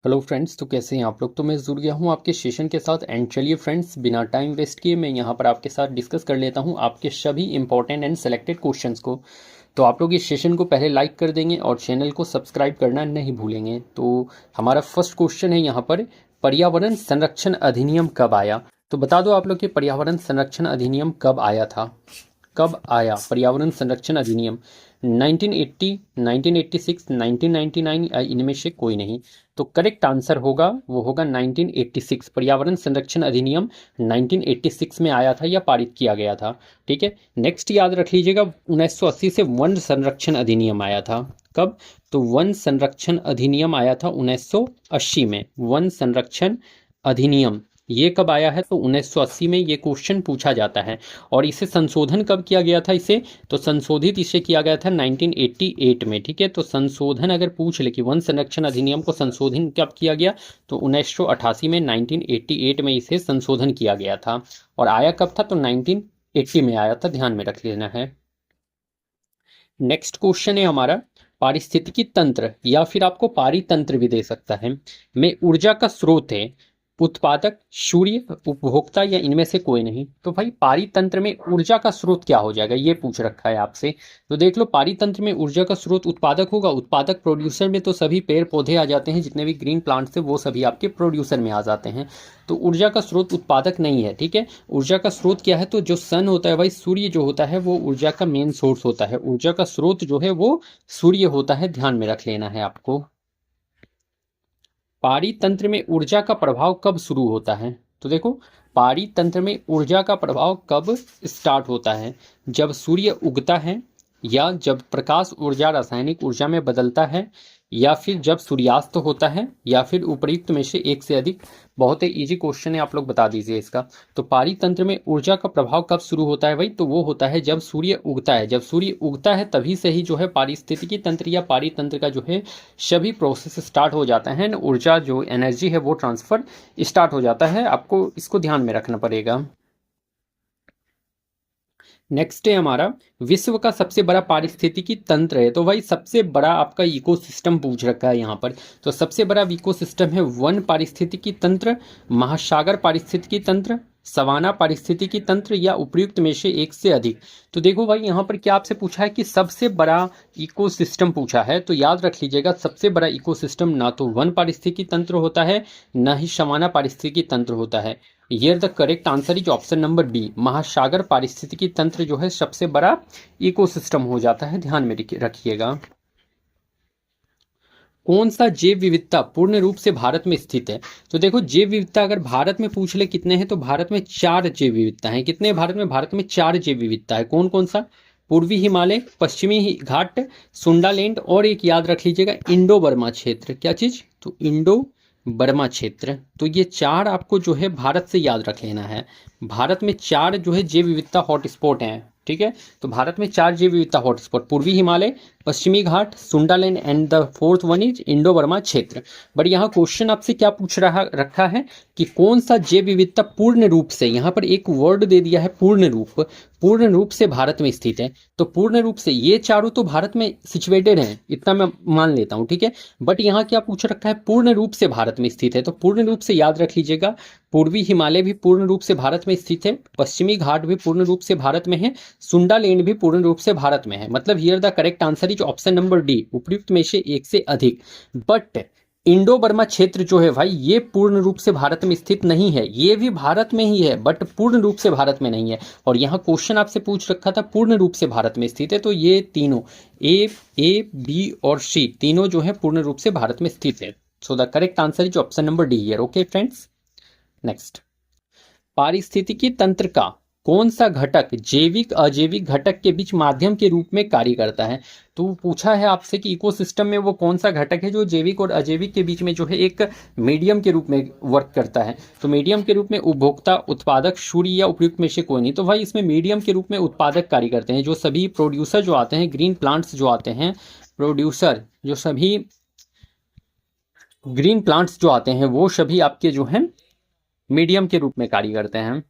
Hello friends, तो कैसे हैं आप लोग। तो मैं जुड़ गया हूं आपके सेशन के साथ एंड चलिए फ्रेंड्स, बिना टाइम वेस्ट किए मैं यहां पर आपके साथ डिस्कस कर लेता हूं आपके सभी इंपॉर्टेंट एंड सेलेक्टेड क्वेश्चंस को। तो आप लोग इस सेशन को पहले लाइक कर देंगे और चैनल को सब्सक्राइब करना नहीं भूलेंगे। तो हमारा फर्स्ट क्वेश्चन है यहाँ पर, पर्यावरण संरक्षण अधिनियम कब आया। तो बता दो आप लोग कि पर्यावरण संरक्षण अधिनियम कब आया था। कब आया पर्यावरण संरक्षण अधिनियम। 1980, 1986, 1999 या इनमें से कोई नहीं। तो करेक्ट आंसर होगा वो होगा 1986। पर्यावरण संरक्षण अधिनियम 1986 में आया था या पारित किया गया था। ठीक है, नेक्स्ट याद रख लीजिएगा 1980 से वन संरक्षण अधिनियम आया था। कब। तो वन संरक्षण अधिनियम आया था 1980 में। वन संरक्षण अधिनियम ये कब आया है, तो 1980 में ये क्वेश्चन पूछा जाता है। और इसे संशोधन कब किया गया था इसे, तो संशोधित इसे किया गया था 1988 में। ठीक है, तो संशोधन अगर पूछ ले कि वन संरक्षण अधिनियम को संशोधन कब किया गया, तो 1988 में, 1988 में इसे संशोधन किया गया था। और आया कब था, तो 1980 में आया था, ध्यान में रख लेना है। नेक्स्ट क्वेश्चन है हमारा, पारिस्थितिकी तंत्र या फिर आपको पारितंत्र भी दे सकता है, में ऊर्जा का स्रोत है उत्पादक, सूर्य, उपभोक्ता या इनमें से कोई नहीं। तो भाई पारितंत्र में ऊर्जा का स्रोत क्या हो जाएगा, ये पूछ रखा है आपसे। तो देख लो, पारितंत्र में ऊर्जा का स्रोत उत्पादक होगा। उत्पादक प्रोड्यूसर में तो सभी पेड़ पौधे आ जाते हैं, जितने भी ग्रीन प्लांट्स है वो सभी आपके प्रोड्यूसर में आ जाते हैं। तो ऊर्जा का स्रोत उत्पादक नहीं है। ठीक है, ऊर्जा का स्रोत क्या है, तो जो सन होता है भाई, सूर्य जो होता है वो ऊर्जा का मेन सोर्स होता है। ऊर्जा का स्रोत जो है वो सूर्य होता है, ध्यान में रख लेना है आपको। पारितंत्र में ऊर्जा का प्रभाव कब शुरू होता है, तो देखो, पारितंत्र में ऊर्जा का प्रभाव कब स्टार्ट होता है, जब सूर्य उगता है, या जब प्रकाश ऊर्जा रासायनिक ऊर्जा में बदलता है, या फिर जब सूर्यास्त होता है, या फिर उपर्युक्त में से एक से अधिक। बहुत ही इजी क्वेश्चन है, आप लोग बता दीजिए इसका। तो पारितंत्र में ऊर्जा का प्रभाव कब शुरू होता है भाई, तो वो होता है जब सूर्य उगता है। जब सूर्य उगता है तभी से ही जो है पारिस्थितिकी तंत्र या पारितंत्र का जो है सभी प्रोसेस स्टार्ट हो जाता है, ऊर्जा जो एनर्जी है वो ट्रांसफर स्टार्ट हो जाता है। आपको इसको ध्यान में रखना पड़ेगा। नेक्स्ट है हमारा, विश्व का सबसे बड़ा पारिस्थितिकी तंत्र है। तो भाई सबसे बड़ा आपका इकोसिस्टम पूछ रखा है यहाँ पर। तो सबसे बड़ा इकोसिस्टम है वन पारिस्थितिकी तंत्र, महासागर पारिस्थितिकी तंत्र, सवाना पारिस्थितिकी तंत्र, या उपयुक्त में से एक से अधिक। तो देखो भाई, यहाँ पर क्या आपसे पूछा है कि सबसे बड़ा इकोसिस्टम पूछा है, तो याद रख लीजिएगा सबसे बड़ा इकोसिस्टम ना तो वन पारिस्थितिकी तंत्र होता है, ना ही सवाना पारिस्थितिकी तंत्र होता है। Here the correct answer is option number B, महासागर पारिस्थितिकी तंत्र जो है सबसे बड़ा इकोसिस्टम हो जाता है, ध्यान में रखिएगा। कौन सा जैव विविधता पूर्ण रूप से भारत में स्थित है। तो देखो, जैव विविधता अगर भारत में पूछ ले कितने हैं, तो भारत में 4 जैव विविधता है। कितने भारत में 4 जैव विविधता है। कौन कौन सा, पूर्वी हिमालय, पश्चिमी घाट, सुंडालैंड, और एक याद रख लीजिएगा इंडो बर्मा क्षेत्र। क्या चीज, तो इंडो बर्मा क्षेत्र। तो ये 4 आपको जो है भारत से याद रख लेना है। भारत में 4 जो है जैव विविधता हॉटस्पॉट हैं। ठीक है, तो भारत में 4 जैव विविधता हॉटस्पॉट, पूर्वी हिमालय, पश्चिमी घाट, Sundaland, and the fourth one is Indo Burma क्षेत्र। बट यहाँ क्वेश्चन आपसे क्या पूछ रहा रखा है कि कौन सा जैव विविधता पूर्ण रूप से, यहाँ पर एक वर्ड दे दिया है पूर्ण रूप, पूर्ण रूप से भारत में स्थित है। तो पूर्ण रूप से ये चारों तो भारत में सिचुएटेड हैं, इतना मैं मान लेता हूं। ठीक है, बट यहाँ क्या पूछ रखा है, पूर्ण रूप से भारत में स्थित है। तो पूर्ण रूप से याद रख लीजिएगा, पूर्वी हिमालय भी पूर्ण रूप से भारत में स्थित है, पश्चिमी घाट भी पूर्ण रूप से भारत में है, सुंडालैंड भी पूर्ण रूप से भारत में है। मतलब here the correct answer is option number D, उपयुक्त में से एक से अधिक। बट इंडो बर्मा क्षेत्र जो है भाई, ये पूर्ण रूप से भारत में स्थित नहीं है। ये भी भारत में ही है बट पूर्ण रूप से भारत में नहीं है। और यहाँ क्वेश्चन आपसे पूछ रखा था पूर्ण रूप से भारत में स्थित है। तो ये तीनों ए बी और सी तीनों जो है पूर्ण रूप से भारत में स्थित है। So the correct answer is option number D here. Okay friends, next, पारिस्थितिकी तंत्र का कौन सा घटक जैविक अजैविक घटक के बीच माध्यम के रूप में कार्य करता है। तो पूछा है आपसे कि इकोसिस्टम में वो कौन सा घटक है जो जैविक और अजैविक के बीच में जो है एक मीडियम के रूप में वर्क करता है। तो मीडियम के रूप में उपभोक्ता, उत्पादक, सूर्य, या उपयुक्त में से कोई नहीं। तो भाई इसमें मीडियम के रूप में उत्पादक कार्य करते हैं। जो सभी प्रोड्यूसर जो आते हैं, ग्रीन प्लांट्स जो आते हैं, प्रोड्यूसर जो सभी ग्रीन प्लांट्स जो आते हैं वो सभी आपके जो हैं मीडियम के रूप में कार्य करते हैं।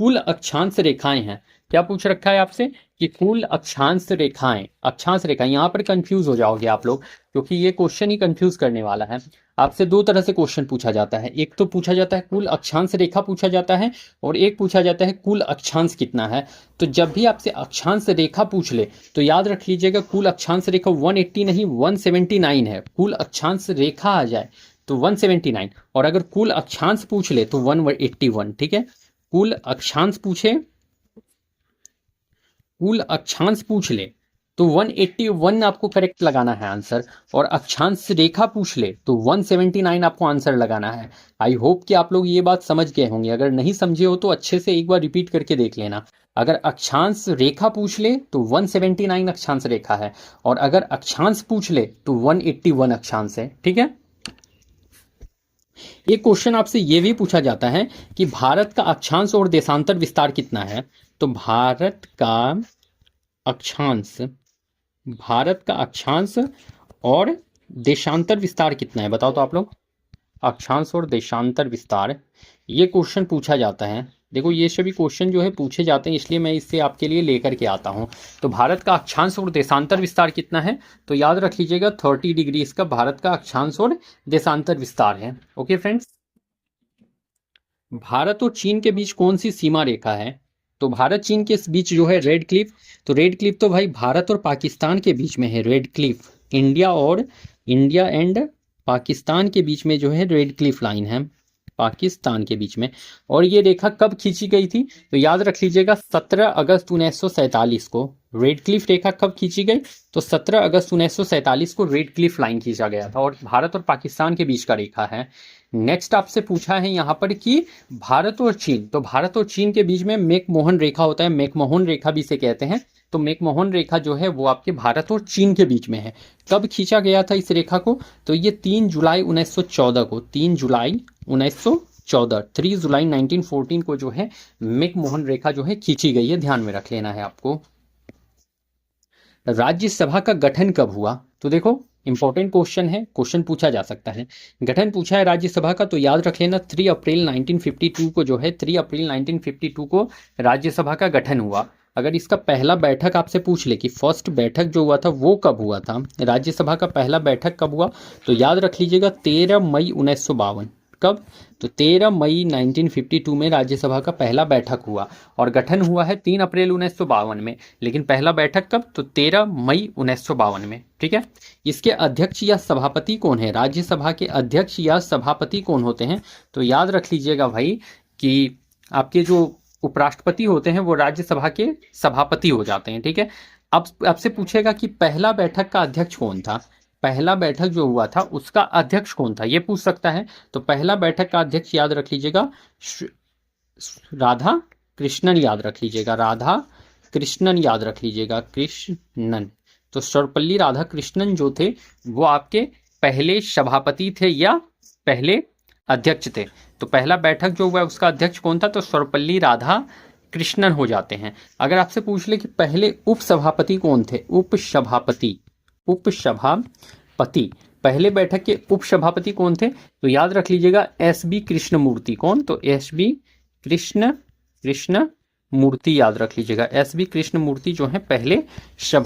कुल अक्षांश रेखाएं हैं। क्या पूछ रखा है आपसे कि कुल अक्षांश रेखाएं, अक्षांश रेखाएं। यहां पर कंफ्यूज हो जाओगे आप लोग, क्योंकि ये क्वेश्चन ही कंफ्यूज करने वाला है। आपसे दो तरह से क्वेश्चन पूछा जाता है, एक तो पूछा जाता है कुल अक्षांश रेखा पूछा जाता है, और एक पूछा जाता है कुल अक्षांश कितना है। तो जब भी आपसे अक्षांश रेखा पूछ ले तो याद रख लीजिएगा कुल अक्षांश रेखा 180 नहीं 179 है। कुल अक्षांश रेखा आ जाए तो 179, और अगर कुल अक्षांश पूछ ले तो 181। ठीक है, कुल अक्षांश पूछे, कुल अक्षांश पूछ ले तो 181 आपको करेक्ट लगाना है आंसर, और अक्षांश रेखा पूछ ले तो 179 आपको आंसर लगाना है। आई होप कि आप लोग ये बात समझ गए होंगे। अगर नहीं समझे हो तो अच्छे से एक बार रिपीट करके देख लेना। अगर अक्षांश रेखा पूछ ले तो 179 अक्षांश रेखा है, और अगर अक्षांश पूछ ले तो 181 अक्षांश है। ठीक है, एक क्वेश्चन आपसे ये भी पूछा जाता है कि भारत का अक्षांश और देशांतर विस्तार कितना है। तो भारत का अक्षांश, भारत का अक्षांश और देशांतर विस्तार कितना है, बताओ तो आप लोग। अक्षांश और देशांतर विस्तार, ये क्वेश्चन पूछा जाता है। देखो ये सभी क्वेश्चन जो है पूछे जाते हैं, इसलिए मैं इससे आपके लिए लेकर के आता हूं। तो भारत का अक्षांश और देशांतर विस्तार कितना है, तो याद रख लीजिएगा 30 डिग्री इसका भारत का अक्षांश और देशांतर विस्तार है। ओके फ्रेंड्स, भारत और चीन के बीच कौन सी सीमा रेखा है। तो भारत चीन के बीच जो है रेड क्लिफ। तो रेड क्लिफ तो भाई भारत और पाकिस्तान के बीच में है red Cliff. India and Pakistan के बीच में जो है रेड क्लिफ लाइन है, पाकिस्तान के बीच में। और ये रेखा कब खींची गई थी, तो याद रख लीजिएगा 17 अगस्त 1947 को। रेड क्लिफ रेखा कब खींची गई, तो 17 अगस्त 1947 को रेड क्लिफ लाइन खींचा गया था, और भारत और पाकिस्तान के बीच का रेखा है। नेक्स्ट आपसे पूछा है यहाँ पर कि भारत और चीन, तो भारत और चीन के बीच में मैकमोहन रेखा होता है, मैकमोहन रेखा भी इसे कहते हैं। तो मैकमोहन रेखा जो है वो आपके भारत और चीन के बीच में है। कब खींचा गया था इस रेखा को, तो ये 3 जुलाई 1914 को, 3 जुलाई 1914, 3 जुलाई 1914 को जो है मैकमोहन रेखा जो है खींची गई है, ध्यान में रख लेना है आपको। राज्यसभा का गठन कब हुआ, तो देखो इंपॉर्टेंट क्वेश्चन है, क्वेश्चन पूछा जा सकता है। गठन पूछा है राज्यसभा का, तो याद रख लेना 3 अप्रैल 1952 को जो है 3 अप्रैल 1952 को राज्यसभा का गठन हुआ। अगर इसका पहला बैठक आपसे पूछ ले कि फर्स्ट बैठक जो हुआ था वो कब हुआ था, राज्यसभा का पहला बैठक कब हुआ, तो याद रख लीजिएगा 13 मई 1952। कब, तो 13 मई 1952 में राज्यसभा का पहला बैठक हुआ, और गठन हुआ है 3 अप्रैल 1952 में। लेकिन पहला बैठक कब, तो 13 मई 1952 में। ठीक है, इसके अध्यक्ष या सभापति कौन है, राज्यसभा के अध्यक्ष या सभापति कौन होते हैं, तो याद रख लीजिएगा भाई कि आपके जो उपराष्ट्रपति होते हैं वो राज्यसभा के सभापति हो जाते हैं। ठीक है, अब आपसे पूछेगा कि पहला बैठक का अध्यक्ष कौन था, पहला बैठक जो हुआ था उसका अध्यक्ष कौन था, ये पूछ सकता है। तो पहला बैठक का अध्यक्ष याद रख लीजिएगा राधा कृष्णन, याद रख लीजिएगा राधा कृष्णन, याद रख लीजिएगा कृष्णन। तो सर्वपल्ली राधाकृष्णन जो थे वो आपके पहले सभापति थे या पहले अध्यक्ष थे। तो पहला बैठक जो हुआ उसका अध्यक्ष कौन था, तो सर्वपल्ली राधाकृष्णन हो जाते हैं। अगर आपसे पूछ ले कि पहले उपसभापति कौन थे, उपसभापति, उपसभापति, पहले बैठक के उपसभापति कौन थे, तो याद रख लीजिएगा एस.बी. कृष्णमूर्ति। कौन, तो एस.बी. कृष्णमूर्ति, याद रख लीजिएगा एस.बी. कृष्णमूर्ति जो है पहले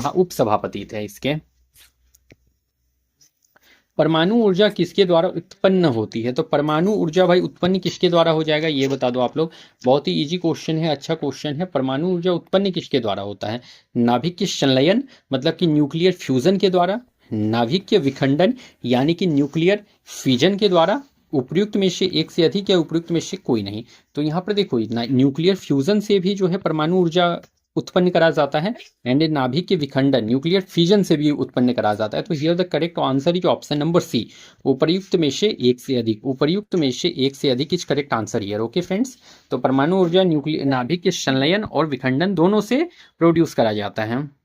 उपसभापति थे इसके। परमाणु ऊर्जा किसके द्वारा उत्पन्न होती है, तो परमाणु ऊर्जा भाई उत्पन्न किसके द्वारा हो जाएगा, ये बता दो आप लोग। बहुत ही इजी क्वेश्चन है, अच्छा क्वेश्चन है। परमाणु ऊर्जा उत्पन्न किसके द्वारा होता है, नाभिक के संलयन मतलब कि न्यूक्लियर फ्यूजन के द्वारा, नाभिक के विखंडन यानी कि न्यूक्लियर फिजन के द्वारा, उपयुक्त में से एक से अधिक या उपयुक्त में से कोई नहीं। तो यहाँ पर देखो न्यूक्लियर फ्यूजन से भी जो है परमाणु ऊर्जा उत्पन्न करा जाता है, एंड नाभिक के विखंडन न्यूक्लियर फिजन से भी उत्पन्न करा जाता है। तो here the correct answer is option number C, उपर्युक्त में से एक से अधिक, उपर्युक्त में से एक से अधिक is correct answer here. Okay friends, तो परमाणु ऊर्जा न्यूक्लियर नाभिक के संलयन और विखंडन दोनों से प्रोड्यूस करा जाता है।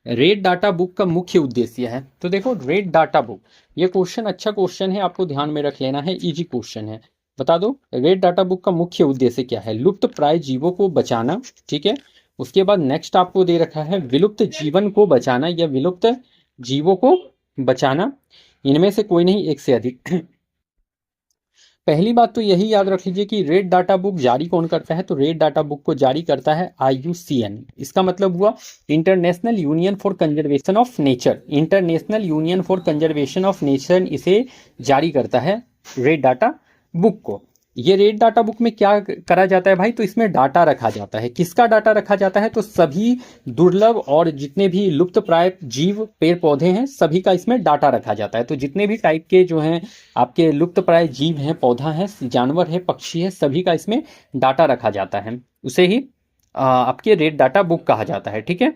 रेड डाटा बुक का मुख्य उद्देश्य है, तो देखो रेड डाटा बुक, ये क्वेश्चन अच्छा क्वेश्चन है, आपको ध्यान में रख लेना है, इजी क्वेश्चन है। बता दो रेड डाटा बुक का मुख्य उद्देश्य क्या है, लुप्त प्राय जीवों को बचाना। ठीक है, उसके बाद नेक्स्ट आपको दे रखा है विलुप्त जीवन को बचाना या विलुप्त जीवों को बचाना, इनमें से कोई नहीं एक से अधिक। पहली बात तो यही याद रख लीजिए कि रेड डाटा बुक जारी कौन करता है, तो रेड डाटा बुक को जारी करता है IUCN। इसका मतलब हुआ international union for conservation of nature. International union for conservation of nature इसे जारी करता है रेड डाटा बुक को। ये रेड डाटा बुक में क्या करा जाता है भाई, तो इसमें डाटा रखा जाता है। किसका डाटा रखा जाता है, तो सभी दुर्लभ और जितने भी लुप्त प्राय जीव पेड़ पौधे हैं सभी का इसमें डाटा रखा जाता है। तो जितने भी टाइप के जो हैं आपके लुप्त प्राय जीव हैं, पौधा है, जानवर है, पक्षी है, सभी का इसमें डाटा रखा जाता है। उसे ही आपके रेड डाटा बुक कहा जाता है। ठीक है,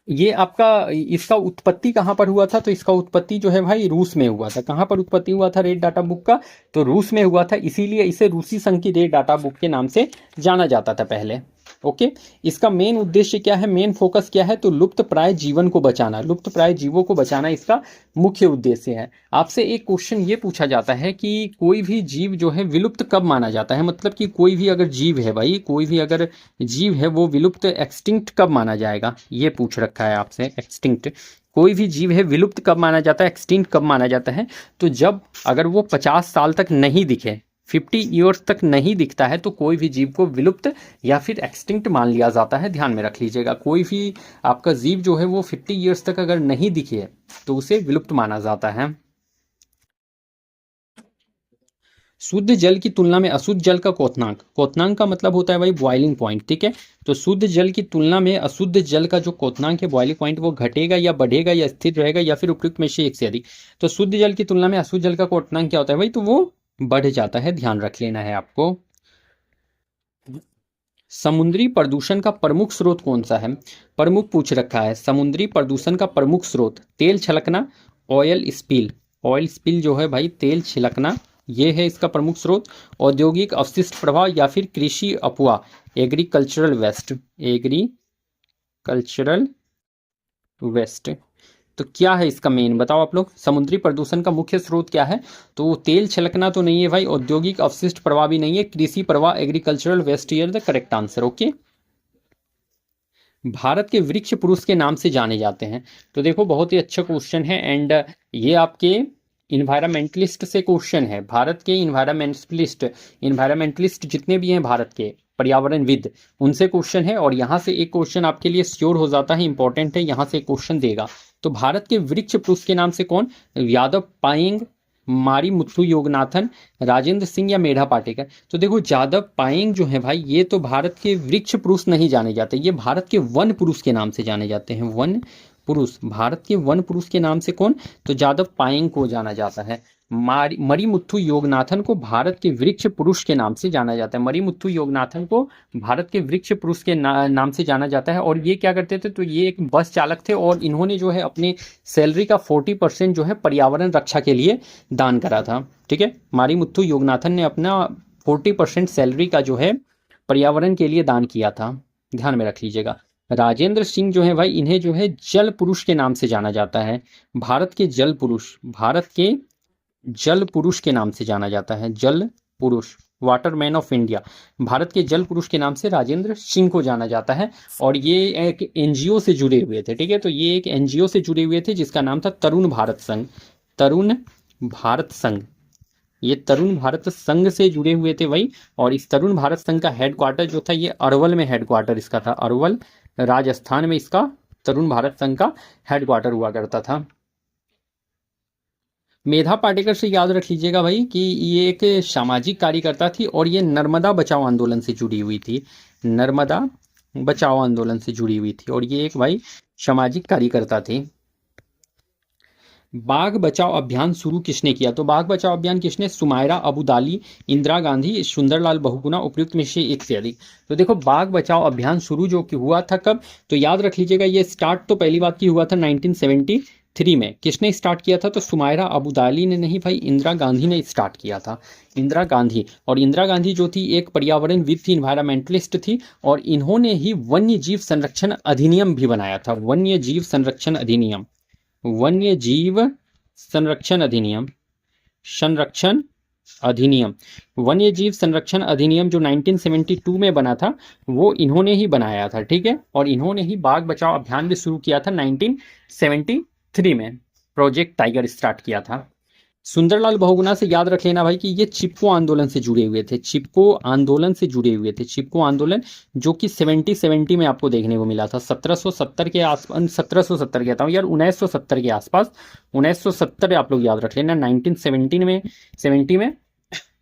ये आपका इसका उत्पत्ति कहाँ पर हुआ था, तो इसका उत्पत्ति जो है भाई रूस में हुआ था। कहाँ पर उत्पत्ति हुआ था रेड डाटा बुक का, तो रूस में हुआ था। इसीलिए इसे रूसी संघ की रेड डाटा बुक के नाम से जाना जाता था पहले। ओके, इसका मेन उद्देश्य क्या है, मेन फोकस क्या है, तो लुप्त प्राय जीवन को बचाना, लुप्त प्राय जीवों को बचाना इसका मुख्य उद्देश्य है। आपसे एक क्वेश्चन ये पूछा जाता है कि कोई भी जीव जो है विलुप्त कब माना जाता है, मतलब कि कोई भी अगर जीव है भाई, कोई भी अगर जीव है वो विलुप्त एक्सटिंक्ट कब माना जाएगा, ये पूछ रखा है आपसे। एक्सटिंक्ट, कोई भी जीव है विलुप्त कब माना जाता है, एक्सटिंक्ट कब माना जाता है, तो जब अगर वो 50 साल तक नहीं दिखे, 50 ईयर्स तक नहीं दिखता है, तो कोई भी जीव को विलुप्त या फिर एक्सटिंक्ट मान लिया जाता है। ध्यान में रख लीजिएगा, कोई भी आपका जीव जो है वो 50 ईयर्स तक अगर नहीं दिखे तो उसे विलुप्त माना जाता है। शुद्ध जल की तुलना में अशुद्ध जल का क्वथनांक, क्वथनांक का मतलब होता है भाई बॉइलिंग पॉइंट। ठीक है, तो शुद्ध जल की तुलना में अशुद्ध जल का जो क्वथनांक है, बॉइलिंग पॉइंट, वो घटेगा या बढ़ेगा या स्थिर रहेगा या फिर उपयुक्त में से एक से अधिक। तो शुद्ध जल की तुलना में अशुद्ध जल का क्वथनांक क्या होता है भाई, तो वो बढ़ जाता है। ध्यान रख लेना है आपको। समुद्री प्रदूषण का प्रमुख स्रोत कौन सा है, प्रमुख पूछ रखा है। समुद्री प्रदूषण का प्रमुख स्रोत तेल छलकना, ऑयल स्पिल, ऑयल स्पिल जो है भाई तेल छिलकना, ये है इसका प्रमुख स्रोत। औद्योगिक अपशिष्ट प्रवाह या फिर कृषि अपवाह, एग्रीकल्चरल वेस्ट, एग्रीकल्चरल वेस्ट। तो क्या है इसका मेन बताओ आप लोग, समुद्री प्रदूषण का मुख्य स्रोत क्या है, तो तेल छलकना तो नहीं है भाई, औद्योगिक अपशिष्ट प्रवाह भी नहीं है, कृषि प्रवाह, agricultural waste, here the correct answer. Okay, Bharat के वृक्ष पुरुष के नाम से जाने जाते हैं, तो देखो बहुत ही अच्छा क्वेश्चन है। एंड ये आपके इन्वायरमेंटलिस्ट से क्वेश्चन है। भारत के इन्वायरमेंटलिस्ट जितने भी हैं भारत के पर्यावरणविद, उनसे क्वेश्चन है। और यहाँ से एक क्वेश्चन आपके लिए श्योर हो जाता है, इंपॉर्टेंट है, यहाँ से क्वेश्चन देगा। तो भारत के वृक्ष पुरुष के नाम से कौन, यादव पायेंग, मारी मुथु योगनाथन, राजेंद्र सिंह या मेधा पाटेकर। तो देखो जादव पायेंग जो है भाई, ये तो भारत के वृक्ष पुरुष नहीं जाने जाते, ये भारत के वन पुरुष के नाम से जाने जाते हैं। वन पुरुष, भारत के वन पुरुष के नाम से कौन, तो जादव पायेंग को जाना जाता है। मरिमुथु योगनाथन को भारत के वृक्ष पुरुष के नाम से जाना जाता है। मरिमुथु योगनाथन को भारत के वृक्ष पुरुष के नाम से जाना जाता है। और ये क्या करते थे, तो ये एक बस चालक थे और इन्होंने जो है अपने सैलरी का 40% जो है पर्यावरण रक्षा के लिए दान करा था। ठीक है, मरिमुथु योगनाथन ने अपना 40% सैलरी का जो है पर्यावरण के लिए दान किया था। ध्यान में रख लीजिएगा। राजेंद्र सिंह जो है भाई, इन्हें जो है जल पुरुष के नाम से जाना जाता है। भारत के जल पुरुष, भारत के जल पुरुष के नाम से जाना जाता है। जल पुरुष, वाटरमैन ऑफ इंडिया, भारत के जल पुरुष के नाम से राजेंद्र सिंह को जाना जाता है। और ये एक एनजीओ से जुड़े हुए थे। ठीक है, तो ये एक एनजीओ से जुड़े हुए थे जिसका नाम था तरुण भारत संघ, तरुण भारत संघ। ये तरुण भारत संघ से जुड़े हुए थे भाई। और इस तरुण भारत संघ का हेडक्वार्टर जो था, ये अरवल में हेडक्वार्टर इसका था। अरवल राजस्थान में इसका तरुण भारत संघ का हेडक्वार्टर हुआ करता था। मेधा पाटेकर से याद रख लीजिएगा भाई कि ये एक सामाजिक कार्यकर्ता थी और ये नर्मदा बचाओ आंदोलन से जुड़ी हुई थी। नर्मदा बचाओ आंदोलन से जुड़ी हुई थी और ये एक भाई सामाजिक कार्यकर्ता थी। बाघ बचाओ अभियान शुरू किसने किया, तो बाघ बचाओ अभियान किसने, सुमायरा अबुदाली, इंदिरा गांधी, सुंदरलाल बहुगुणा, उपयुक्त में से एक से अधिक। तो देखो बाघ बचाओ अभियान शुरू जो कि हुआ था कब, तो याद रख लीजिएगा ये स्टार्ट तो पहली बात की हुआ था 1973 में। किसने स्टार्ट किया था, तो सुमायरा अबुदाली ने नहीं भाई, इंदिरा गांधी ने स्टार्ट किया था। इंदिरा गांधी, और इंदिरा गांधी जो थी एक पर्यावरणविद थी, इन्वायरमेंटलिस्ट थी। और इन्होंने ही वन्य जीव संरक्षण अधिनियम भी बनाया था। वन्य जीव संरक्षण अधिनियम, वन्य जीव संरक्षण अधिनियम, संरक्षण अधिनियम, वन्य जीव संरक्षण अधिनियम जो 1972 में बना था, वो इन्होंने ही बनाया था। ठीक है, और इन्होंने ही बाघ बचाओ अभियान भी शुरू किया था 1973 में, प्रोजेक्ट टाइगर स्टार्ट किया था। सुंदरलाल बहुगुणा से याद रख लेना भाई कि ये चिपको आंदोलन से जुड़े हुए थे, चिपको आंदोलन से जुड़े हुए थे, चिपको आंदोलन जो कि 1770 में आपको देखने को मिला था, 1770 के आसपास, 1770 कहता हूँ यार, 1970 के आसपास, 1970 आप लोग याद रख लेना। 1917 में 70 में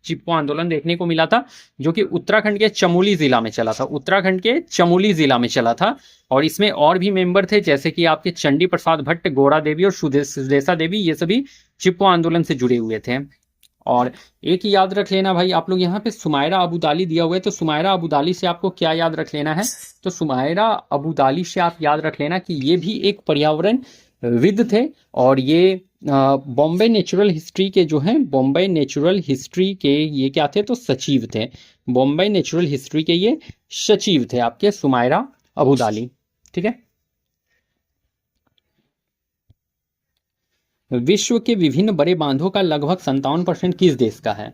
चिपको आंदोलन देखने को मिला था, जो कि उत्तराखंड के चमोली जिला में चला था, उत्तराखंड के चमोली जिला में चला था। और इसमें और भी मेंबर थे, जैसे कि आपके चंडी प्रसाद भट्ट, गौड़ा देवी और सुदेशा देवी, ये सभी चिपको आंदोलन से जुड़े हुए थे। और एक ही याद रख लेना भाई आप लोग, यहाँ पे सुमायरा अबूदाली दिया हुआ है, तो सुमायरा अबूदाली से आपको क्या याद रख लेना है, तो सुमायरा अबूदाली से आप याद रख लेना कि ये भी एक पर्यावरण विद थे, और ये बॉम्बे नेचुरल हिस्ट्री के जो हैं, बॉम्बे नेचुरल हिस्ट्री के ये क्या थे, तो सचिव थे, बॉम्बे नेचुरल हिस्ट्री के ये सचिव थे आपके सुमायरा अबूदाली। ठीक है। विश्व के विभिन्न बड़े बांधों का लगभग 57% किस देश का है?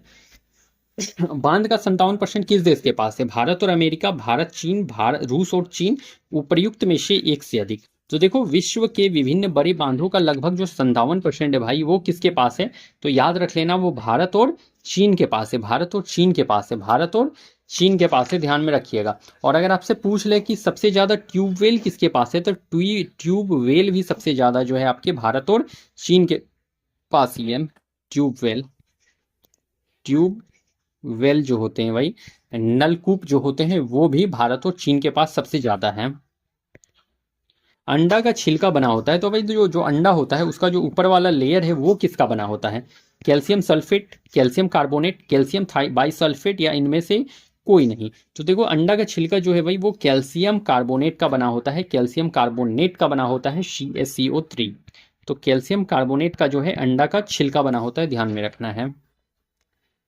बांध का 57% किस देश के पास है? भारत और अमेरिका, भारत चीन, रूस और चीन, उपर्युक्त में से एक से अधिक। तो देखो, विश्व के विभिन्न बड़े बांधों का लगभग जो 57% है भाई, वो किसके पास है? तो याद रख लेना, वो भारत और चीन के पास है, भारत और चीन के पास है, भारत और चीन के पास है, ध्यान में रखिएगा। और अगर आपसे पूछ ले कि सबसे ज्यादा ट्यूबवेल किसके पास है, तो ट्यूबवेल भी सबसे ज्यादा जो है आपके भारत और चीन के पास ही है। ट्यूबवेल जो होते हैं भाई, नलकूप जो होते हैं, वो भी भारत और चीन के पास सबसे ज्यादा है। अंडा का छिलका बना होता है, तो भाई जो जो अंडा होता है उसका जो ऊपर वाला लेयर है वो किसका बना होता है? Calcium sulphate, calcium carbonate, calcium bisulphate, या इनमें से कोई नहीं। तो देखो, अंडा का छिलका जो है भाई, वो कैल्शियम कार्बोनेट का बना होता है, कैल्शियम कार्बोनेट का बना होता है, CaCO3। तो कैल्शियम कार्बोनेट का जो है अंडा का छिलका बना होता है, ध्यान में रखना है।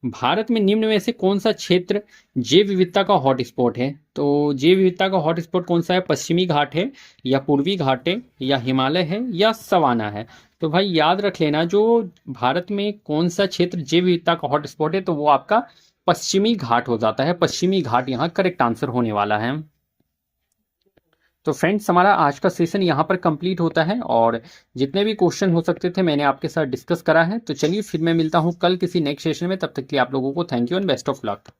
भारत में निम्न में से कौन सा क्षेत्र जैव विविधता का हॉटस्पॉट है? तो जैव विविधता का हॉटस्पॉट कौन सा है? पश्चिमी घाट है, या पूर्वी घाट है, या हिमालय है, या सवाना है? तो भाई याद रख लेना, जो भारत में कौन सा क्षेत्र जैव विविधता का हॉटस्पॉट है, तो वो आपका पश्चिमी घाट हो जाता है, पश्चिमी घाट यहाँ करेक्ट आंसर होने वाला है। तो फ्रेंड्स, हमारा आज का सेशन यहाँ पर कंप्लीट होता है, और जितने भी क्वेश्चन हो सकते थे मैंने आपके साथ डिस्कस करा है। तो चलिए फिर मैं मिलता हूँ कल किसी नेक्स्ट सेशन में, तब तक के लिए आप लोगों को thank you and best of luck.